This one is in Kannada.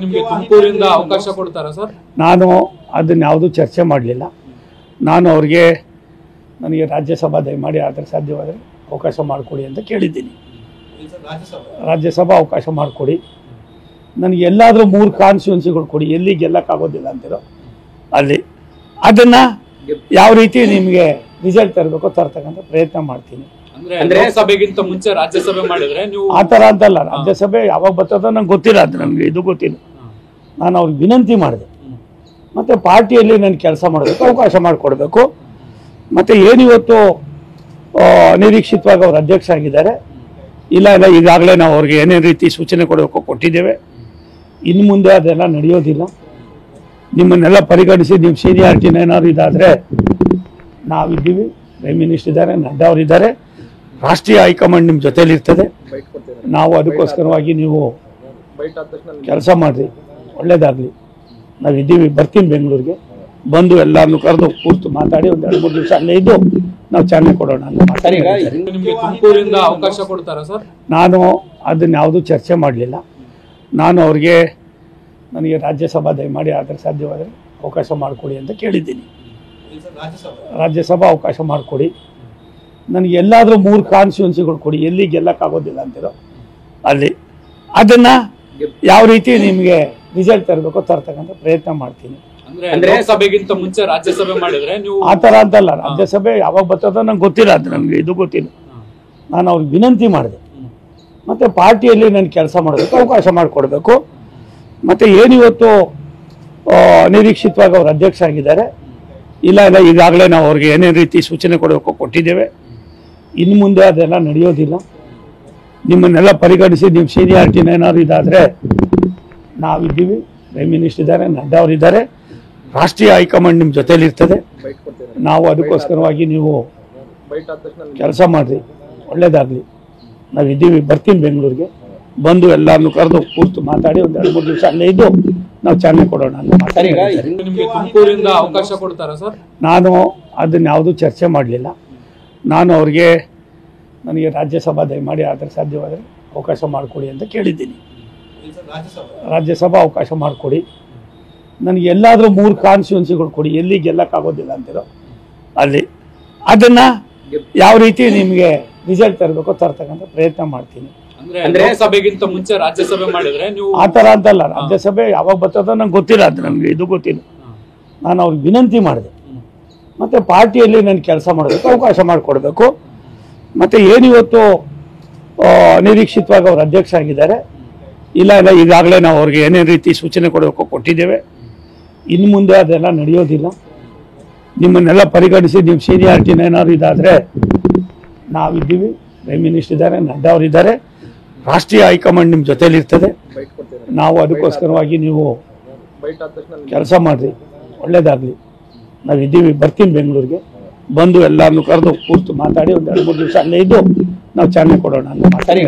ನಿಮಗೆ ತುಮಕೂರಿಂದ ಅವಕಾಶ ಕೊಡ್ತಾರಾ ಸರ್? ನಾನು ಅದನ್ನ ಯಾವುದು ಚರ್ಚೆ ಮಾಡಲಿಲ್ಲ. ನಾನು ಅವರಿಗೆ ನನಗೆ ರಾಜ್ಯಸಭಾ ದಯಮಾಡಿ ಆದರೆ ಸಾಧ್ಯವಾದರೆ ಅವಕಾಶ ಮಾಡಿಕೊಡಿ ಅಂತ ಕೇಳಿದ್ದೀನಿ. ರಾಜ್ಯಸಭಾ ಅವಕಾಶ ಮಾಡಿಕೊಡಿ, ನನಗೆ ಎಲ್ಲಾದರೂ 3 ಕಾನ್ಸ್ಟಿಟ್ಯೂನ್ಸಿಗಳು ಕೊಡಿ, ಎಲ್ಲಿ ಗೆಲ್ಲಕ್ಕಾಗೋದಿಲ್ಲ ಅಂತಿರೋ ಅಲ್ಲಿ. ಅದನ್ನು ಯಾವ ರೀತಿ ನಿಮಗೆ ರಿಸಲ್ಟ್ ತರಬೇಕೋ ತರ್ತಕ್ಕಂಥ ಪ್ರಯತ್ನ ಮಾಡ್ತೀನಿ. ಅಂದ್ರೆ ಸಭೆಗಿಂತ ಮುಂಚೆ ರಾಜ್ಯಸಭೆ ಮಾಡಿದ್ರೆ ನೀವು ಆ ಥರ ಅಂತಲ್ಲ, ರಾಜ್ಯಸಭೆ ಯಾವಾಗ ಬರ್ತದೋ ನಂಗೆ ಗೊತ್ತಿಲ್ಲ, ಅದು ನನಗೆ ಇದು ಗೊತ್ತಿಲ್ಲ. ನಾನು ಅವ್ರಿಗೆ ವಿನಂತಿ ಮಾಡಿದೆ, ಮತ್ತು ಪಾರ್ಟಿಯಲ್ಲಿ ನಾನು ಕೆಲಸ ಮಾಡಬೇಕು, ಅವಕಾಶ ಮಾಡಿಕೊಡ್ಬೇಕು. ಮತ್ತು ಏನಿವತ್ತು ಅನಿರೀಕ್ಷಿತವಾಗಿ ಅವ್ರು ಅಧ್ಯಕ್ಷ ಆಗಿದ್ದಾರೆ, ಇಲ್ಲ ಈಗಾಗಲೇ ನಾವು ಅವ್ರಿಗೆ ಏನೇನು ರೀತಿ ಸೂಚನೆ ಕೊಡಬೇಕು ಕೊಟ್ಟಿದ್ದೇವೆ. ಇನ್ನು ಮುಂದೆ ಅದೆಲ್ಲ ನಡೆಯೋದಿಲ್ಲ. ನಿಮ್ಮನ್ನೆಲ್ಲ ಪರಿಗಣಿಸಿ ನಿಮ್ಮ ಸೀನಿಯಾರಿಟಿನ ಏನಾದ್ರು ಇದಾದರೆ ನಾವಿದ್ದೀವಿ, ಪ್ರೈಮ್ ಮಿನಿಸ್ಟರ್ ಇದ್ದಾರೆ, ನಡ್ಡಾ ಅವರಿದ್ದಾರೆ, ರಾಷ್ಟ್ರೀಯ ಹೈಕಮಾಂಡ್ ನಿಮ್ಮ ಜೊತೆಲಿ ಇರ್ತದೆ. ನಾವು ಅದಕ್ಕೋಸ್ಕರವಾಗಿ ನೀವು ಕೆಲಸ ಮಾಡಿರಿ, ಒಳ್ಳೇದಾಗಲಿ. ನಾವಿದ್ದೀವಿ, ಬರ್ತೀನಿ ಬೆಂಗಳೂರಿಗೆ, ಬಂದು ಎಲ್ಲರನ್ನು ಕರೆದು ಕೂತು ಮಾತಾಡಿ ಒಂದು 2-3 ದಿವಸ ಅಲ್ಲೇ ಇದ್ದು ನಾವು ಚಾಲನೆ ಕೊಡೋಣ ಅಂತ ಮಾತಾಡಿ. ನಿಮಗೆ ತುಮಕೂರಿಂದ ಅವಕಾಶ ಕೊಡ್ತಾರಾ ಸರ್? ನಾನು ಅದನ್ನ ಯಾವುದು ಚರ್ಚೆ ಮಾಡಲಿಲ್ಲ. ನಾನು ಅವ್ರಿಗೆ ನನಗೆ ರಾಜ್ಯಸಭಾ ದಯಮಾಡಿ ಆದರೆ ಸಾಧ್ಯವಾದರೆ ಅವಕಾಶ ಮಾಡಿಕೊಡಿ ಅಂತ ಕೇಳಿದ್ದೀನಿ. ರಾಜ್ಯಸಭಾ ಅವಕಾಶ ಮಾಡಿಕೊಡಿ, ನನಗೆ ಎಲ್ಲಾದರೂ 3 ಕಾನ್ಸ್ಟಿಟ್ಯೂನ್ಸಿಗಳು ಕೊಡಿ, ಎಲ್ಲಿ ಗೆಲ್ಲಕ್ಕಾಗೋದಿಲ್ಲ ಅಂತಿರೋ ಅಲ್ಲಿ. ಅದನ್ನು ಯಾವ ರೀತಿ ನಿಮಗೆ ರಿಸಲ್ಟ್ ತರಬೇಕೋ ತರ್ತಕ್ಕಂಥ ಪ್ರಯತ್ನ ಮಾಡ್ತೀನಿ. ಅಂದ್ರೆ ಸಭೆಗಿಂತ ಮುಂಚೆ ರಾಜ್ಯಸಭೆ ಮಾಡಿದ್ರೆ ನೀವು ಆ ಥರ ಅಂತಲ್ಲ, ರಾಜ್ಯಸಭೆ ಯಾವಾಗ ಬರ್ತದೋ ನಂಗೆ ಗೊತ್ತಿಲ್ಲ, ಅದು ನನಗೆ ಇದು ಗೊತ್ತಿಲ್ಲ. ನಾನು ಅವ್ರಿಗೆ ವಿನಂತಿ ಮಾಡಿದೆ, ಮತ್ತು ಪಾರ್ಟಿಯಲ್ಲಿ ನಾನು ಕೆಲಸ ಮಾಡಬೇಕು, ಅವಕಾಶ ಮಾಡಿಕೊಡ್ಬೇಕು. ಮತ್ತು ಏನಿವತ್ತು ಅನಿರೀಕ್ಷಿತವಾಗಿ ಅವ್ರು ಅಧ್ಯಕ್ಷ ಆಗಿದ್ದಾರೆ, ಇಲ್ಲ ಈಗಾಗಲೇ ನಾವು ಅವ್ರಿಗೆ ಏನೇನು ರೀತಿ ಸೂಚನೆ ಕೊಡಬೇಕು ಕೊಟ್ಟಿದ್ದೇವೆ. ಇನ್ನು ಮುಂದೆ ಅದೆಲ್ಲ ನಡೆಯೋದಿಲ್ಲ. ನಿಮ್ಮನ್ನೆಲ್ಲ ಪರಿಗಣಿಸಿ ನಿಮ್ಮ ಸೀನಿಯಾರಿಟಿನ ಏನಾದ್ರು ಇದಾದರೆ ನಾವಿದ್ದೀವಿ, ಪ್ರೈಮ್ ಮಿನಿಸ್ಟರ್ ಇದ್ದಾರೆ, ನಡ್ಡಾ ಅವರಿದ್ದಾರೆ, ರಾಷ್ಟ್ರೀಯ ಹೈಕಮಾಂಡ್ ನಿಮ್ಮ ಜೊತೆಲಿ ಇರ್ತದೆ. ನಾವು ಅದಕ್ಕೋಸ್ಕರವಾಗಿ ನೀವು ಕೆಲಸ ಮಾಡಿರಿ, ಒಳ್ಳೇದಾಗಲಿ. ನಾವಿದ್ದೀವಿ, ಬರ್ತೀನಿ ಬೆಂಗಳೂರಿಗೆ, ಬಂದು ಎಲ್ಲರನ್ನು ಕರೆದು ಕೂತು ಮಾತಾಡಿ ಒಂದು 2-3 ದಿವಸ ಅಲ್ಲೇ ಇದ್ದು ನಾವು ಚಾಲನೆ ಕೊಡೋಣ ಅಂತ ಮಾತಾಡಿ. ನಿಮಗೆ ತುಮಕೂರಿಂದ ಅವಕಾಶ ಕೊಡ್ತಾರಾ ಸರ್? ನಾನು ಅದನ್ನ ಯಾವುದು ಚರ್ಚೆ ಮಾಡಲಿಲ್ಲ. ನಾನು ಅವ್ರಿಗೆ ನನಗೆ ರಾಜ್ಯಸಭಾ ದಯಮಾಡಿ ಆದರೆ ಸಾಧ್ಯವಾದರೆ ಅವಕಾಶ ಮಾಡಿಕೊಡಿ ಅಂತ ಕೇಳಿದ್ದೀನಿ. ರಾಜ್ಯಸಭಾ ಅವಕಾಶ ಮಾಡಿಕೊಡಿ, ನನಗೆ ಎಲ್ಲಾದರೂ 3 ಕಾನ್ಸ್ಟಿಟ್ಯೂನ್ಸಿಗಳು ಕೊಡಿ, ಎಲ್ಲಿ ಗೆಲ್ಲಕ್ಕಾಗೋದಿಲ್ಲ ಅಂತಿರೋ ಅಲ್ಲಿ. ಅದನ್ನು ಯಾವ ರೀತಿ ನಿಮಗೆ ರಿಸಲ್ಟ್ ತರಬೇಕೋ ತರ್ತಕ್ಕಂಥ ಪ್ರಯತ್ನ ಮಾಡ್ತೀನಿ. ಅಂದ್ರೆ ಸಭೆಗಿಂತ ಮುಂಚೆ ರಾಜ್ಯಸಭೆ ಮಾಡಿದ್ರೆ ನೀವು ಆ ಥರ ಅಂತಲ್ಲ, ರಾಜ್ಯಸಭೆ ಯಾವಾಗ ಬರ್ತದೋ ನಂಗೆ ಗೊತ್ತಿಲ್ಲ, ಅದು ನನಗೆ ಇದು ಗೊತ್ತಿಲ್ಲ. ನಾನು ಅವ್ರಿಗೆ ವಿನಂತಿ ಮಾಡಿದೆ, ಮತ್ತು ಪಾರ್ಟಿಯಲ್ಲಿ ನಾನು ಕೆಲಸ ಮಾಡಬೇಕು, ಅವಕಾಶ ಮಾಡಿಕೊಡ್ಬೇಕು. ಮತ್ತು ಏನಿವತ್ತು ಅನಿರೀಕ್ಷಿತವಾಗಿ ಅವ್ರು ಅಧ್ಯಕ್ಷ ಆಗಿದ್ದಾರೆ, ಇಲ್ಲ ಈಗಾಗಲೇ ನಾವು ಅವ್ರಿಗೆ ಏನೇನು ರೀತಿ ಸೂಚನೆ ಕೊಡಬೇಕು ಕೊಟ್ಟಿದ್ದೇವೆ. ಇನ್ನು ಮುಂದೆ ಅದೆಲ್ಲ ನಡೆಯೋದಿಲ್ಲ. ನಿಮ್ಮನ್ನೆಲ್ಲ ಪರಿಗಣಿಸಿ ನಿಮ್ಮ ಸೀನಿಯಾರಿಟಿನ ಏನಾದ್ರು ಇದಾದರೆ ನಾವಿದ್ದೀವಿ, ಪ್ರೈಮ್ ಮಿನಿಸ್ಟರ್ ಇದ್ದಾರೆ, ನಡ್ಡಾ ಅವರಿದ್ದಾರೆ, ರಾಷ್ಟ್ರೀಯ ಹೈಕಮಾಂಡ್ ನಿಮ್ಮ ಜೊತೆಲಿ ಇರ್ತದೆ. ನಾವು ಅದಕ್ಕೋಸ್ಕರವಾಗಿ ನೀವು ಕೆಲಸ ಮಾಡಿರಿ, ಒಳ್ಳೇದಾಗಲಿ. ನಾವಿದ್ದೀವಿ, ಬರ್ತೀನಿ ಬೆಂಗಳೂರಿಗೆ, ಬಂದು ಎಲ್ಲರನ್ನು ಕರೆದು ಕೂತು ಮಾತಾಡಿ ಒಂದು 2-3 ದಿವಸ ಅಲ್ಲೇ ಇದ್ದು ನಾವು ಚಾಲನೆ ಕೊಡೋಣ ಅಂತ ಮಾತಾಡಿ.